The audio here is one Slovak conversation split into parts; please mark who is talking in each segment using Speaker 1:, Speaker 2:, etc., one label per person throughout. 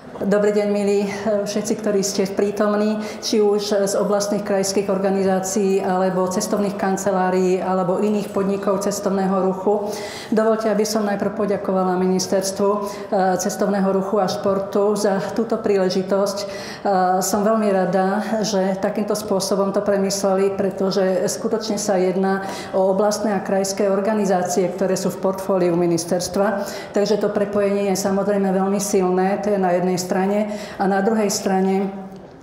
Speaker 1: Dobrý deň, milí všetci, ktorí ste prítomní, či už z oblastných krajských organizácií, alebo cestovných kancelárií, alebo iných podnikov cestovného ruchu. Dovoľte, aby som najprv poďakovala Ministerstvu cestovného ruchu a športu za túto príležitosť. Som veľmi rada, že takýmto spôsobom to premysleli, pretože skutočne sa jedná o oblastné a krajské organizácie, ktoré sú v portfóliu ministerstva. Takže to prepojenie je samozrejme veľmi silné, to je na jednej strane. A na druhej strane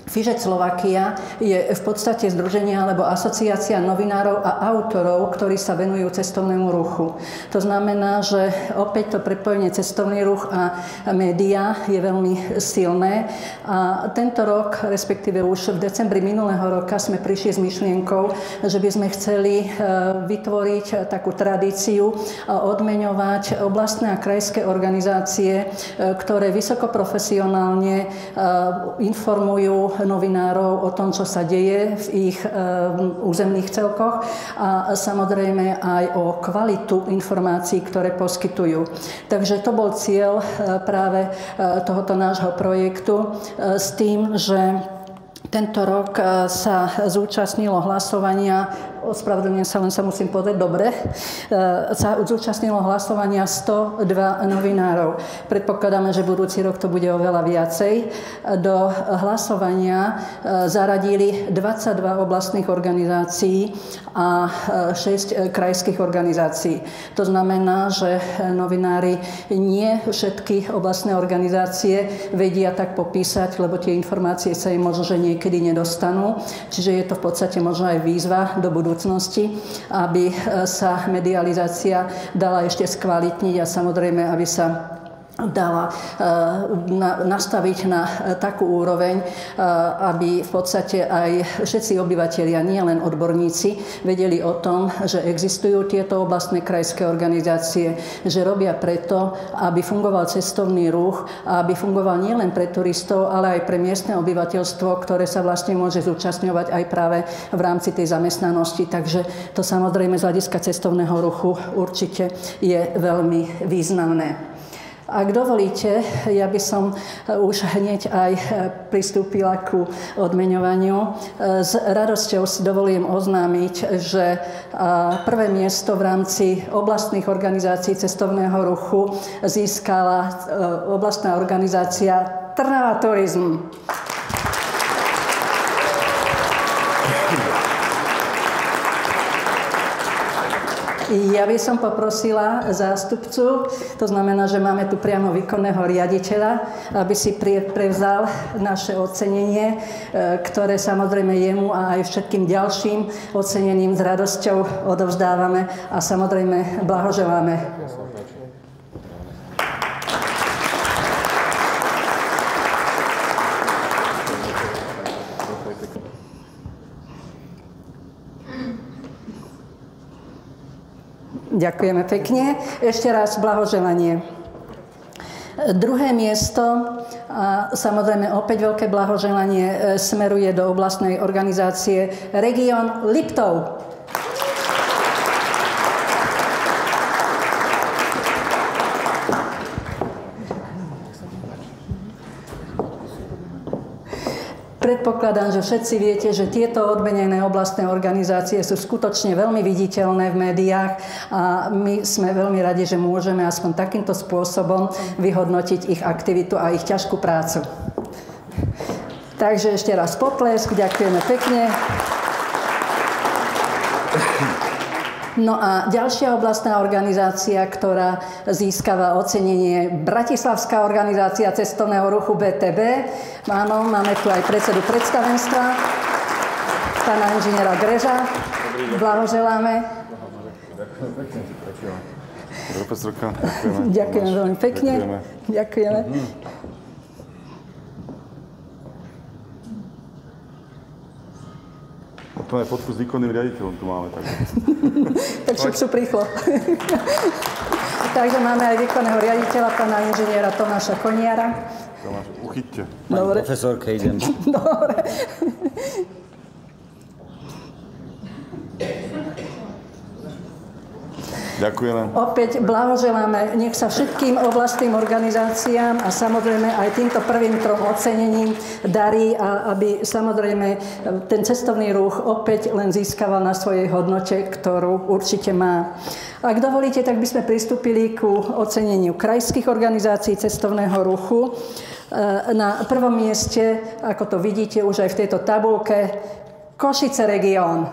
Speaker 1: FIŽEC Slovakia je v podstate združenie alebo asociácia novinárov a autorov, ktorí sa venujú cestovnému ruchu. To znamená, že opäť to prepojenie cestovný ruch a média je veľmi silné. A tento rok, respektíve už v decembri minulého roka sme prišli s myšlienkou, že by sme chceli vytvoriť takú tradíciu a odmeňovať oblastné a krajské organizácie, ktoré vysokoprofesionálne informujú novinárov o tom, čo sa deje v ich územných celkoch a samozrejme aj o kvalitu informácií, ktoré poskytujú. Takže to bol cieľ práve tohoto nášho projektu s tým, že tento rok sa zúčastnilo hlasovania, ospravedlňujem sa, len sa musím povedať, dobre, sa zúčastnilo hlasovania 102 novinárov. Predpokladáme, že budúci rok to bude oveľa viacej. Do hlasovania zaradili 22 oblastných organizácií a 6 krajských organizácií. To znamená, že novinári nie všetky oblastné organizácie vedia tak popísať, lebo tie informácie sa im možno, že niekedy nedostanú. Čiže je to v podstate možno aj výzva do budúcnosti, aby sa medializácia dala ešte skvalitniť a samozrejme, aby sa dala nastaviť na takú úroveň, aby v podstate aj všetci obyvatelia, nie len odborníci, vedeli o tom, že existujú tieto oblastné krajské organizácie, že robia preto, aby fungoval cestovný ruch a aby fungoval nielen pre turistov, ale aj pre miestne obyvateľstvo, ktoré sa vlastne môže zúčastňovať aj práve v rámci tej zamestnanosti. Takže to samozrejme z hľadiska cestovného ruchu určite je veľmi významné. Ak dovolíte, ja by som už hneď aj pristúpila ku odmeňovaniu. S radosťou si dovolím oznámiť, že prvé miesto v rámci oblastných organizácií cestovného ruchu získala oblastná organizácia Trnava Turizm. Ja by som poprosila zástupcu, to znamená, že máme tu priamo výkonného riaditeľa, aby si prevzal naše ocenenie, ktoré samozrejme jemu a aj všetkým ďalším oceneným s radosťou odovzdávame a samozrejme blahoželáme. Ďakujeme pekne. Ešte raz blahoželanie. Druhé miesto, a samozrejme opäť veľké blahoželanie, smeruje do oblastnej organizácie Región Liptov. Predpokladám, že všetci viete, že tieto odmenené oblastné organizácie sú skutočne veľmi viditeľné v médiách a my sme veľmi radi, že môžeme aspoň takýmto spôsobom vyhodnotiť ich aktivitu a ich ťažkú prácu. Takže ešte raz potlesk, ďakujeme pekne. No a ďalšia oblastná organizácia, ktorá získava ocenenie, Bratislavská organizácia cestovného ruchu BTB. Áno, máme tu aj predsedu predstavenstva, pána inžiniera Greža. Blahoželáme. Ďakujeme veľmi pekne. Ďakujeme.
Speaker 2: To je fotku s výkonným riaditeľom, tu máme tak.
Speaker 1: Tak sú rýchlo. Takže máme aj výkonného riaditeľa, pána inžiniera Tomáša Koniara.
Speaker 2: Tomáš, uchyťte.
Speaker 1: Dobre.
Speaker 3: Profesorka, idem.
Speaker 1: Dobre.
Speaker 2: Ďakujeme.
Speaker 1: Opäť blahoželáme, nech sa všetkým oblastným organizáciám a samozrejme aj týmto prvým 3 ocenením darí a aby samozrejme ten cestovný ruch opäť len získaval na svojej hodnote, ktorú určite má. Ak dovolíte, tak by sme pristúpili ku oceneniu krajských organizácií cestovného ruchu. Na prvom mieste, ako to vidíte už aj v tejto tabuľke, Košice región.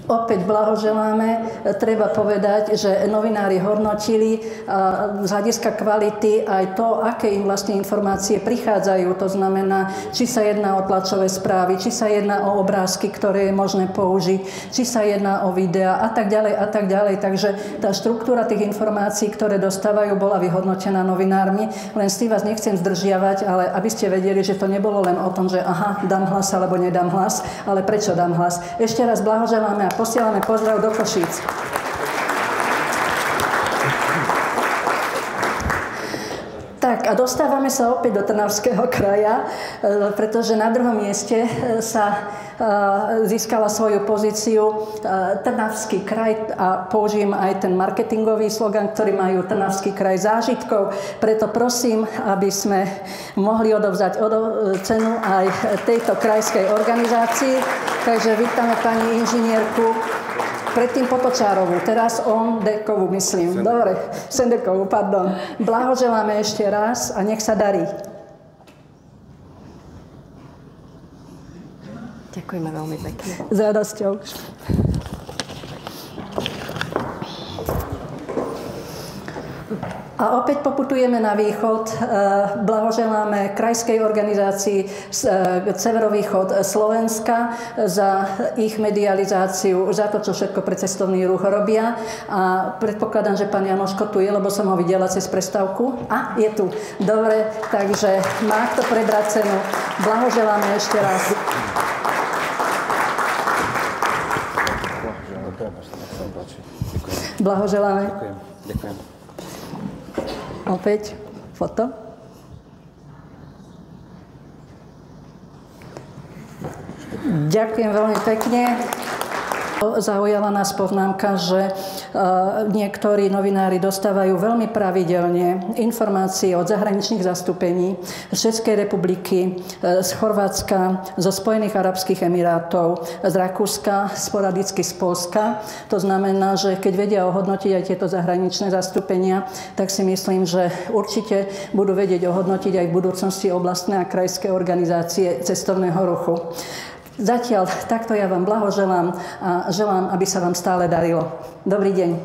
Speaker 1: Opäť blahoželáme. Treba povedať, že novinári hodnotili z hľadiska kvality aj to, aké im vlastne informácie prichádzajú. To znamená, či sa jedná o tlačové správy, či sa jedná o obrázky, ktoré je možné použiť, či sa jedná o videá a tak ďalej a tak ďalej. Takže tá štruktúra tých informácií, ktoré dostávajú, bola vyhodnotená novinármi. Len s tým vás nechcem zdržiavať, ale aby ste vedeli, že to nebolo len o tom, že aha, dám hlas alebo nedám hlas, ale prečo dám hlas. Ešte raz blahoželáme a posielame pozdrav do Košíc. Tak a dostávame sa opäť do Trnavského kraja, pretože na druhom mieste sa získala svoju pozíciu Trnavský kraj a použijem aj ten marketingový slogan, ktorý majú Trnavský kraj zážitkov. Preto prosím, aby sme mohli odovzdať cenu aj tejto krajskej organizácii. Takže vítame pani inžinierku, predtým Potočárovú, teraz Ondekovú, myslím. Dobre, Sendekovú, pardon. Blahoželáme ešte raz a nech sa darí.
Speaker 3: Ďakujeme veľmi pekne.
Speaker 1: S radosťou. A opäť poputujeme na východ. Blahoželáme krajskej organizácii Severovýchod Slovenska za ich medializáciu, za to, čo všetko pre cestovný ruch robia. A predpokladám, že pán Janoško tu je, lebo som ho videla cez prestávku. A je tu. Dobre, takže má kto prebrať cenu. Blahoželáme ešte raz. Blahoželáme.
Speaker 4: Ďakujem.
Speaker 1: Opäť foto. Ďakujem veľmi pekne. Zaujala nás poznámka, že niektorí novinári dostávajú veľmi pravidelne informácie od zahraničných zastúpení z Českej republiky, z Chorvátska, zo Spojených arabských emirátov, z Rakúska, sporadicky z Poľska. To znamená, že keď vedia ohodnotiť aj tieto zahraničné zastúpenia, tak si myslím, že určite budú vedieť ohodnotiť aj v budúcnosti oblastné a krajské organizácie cestovného ruchu. Zatiaľ takto ja vám blahoželám a želám, aby sa vám stále darilo. Dobrý deň.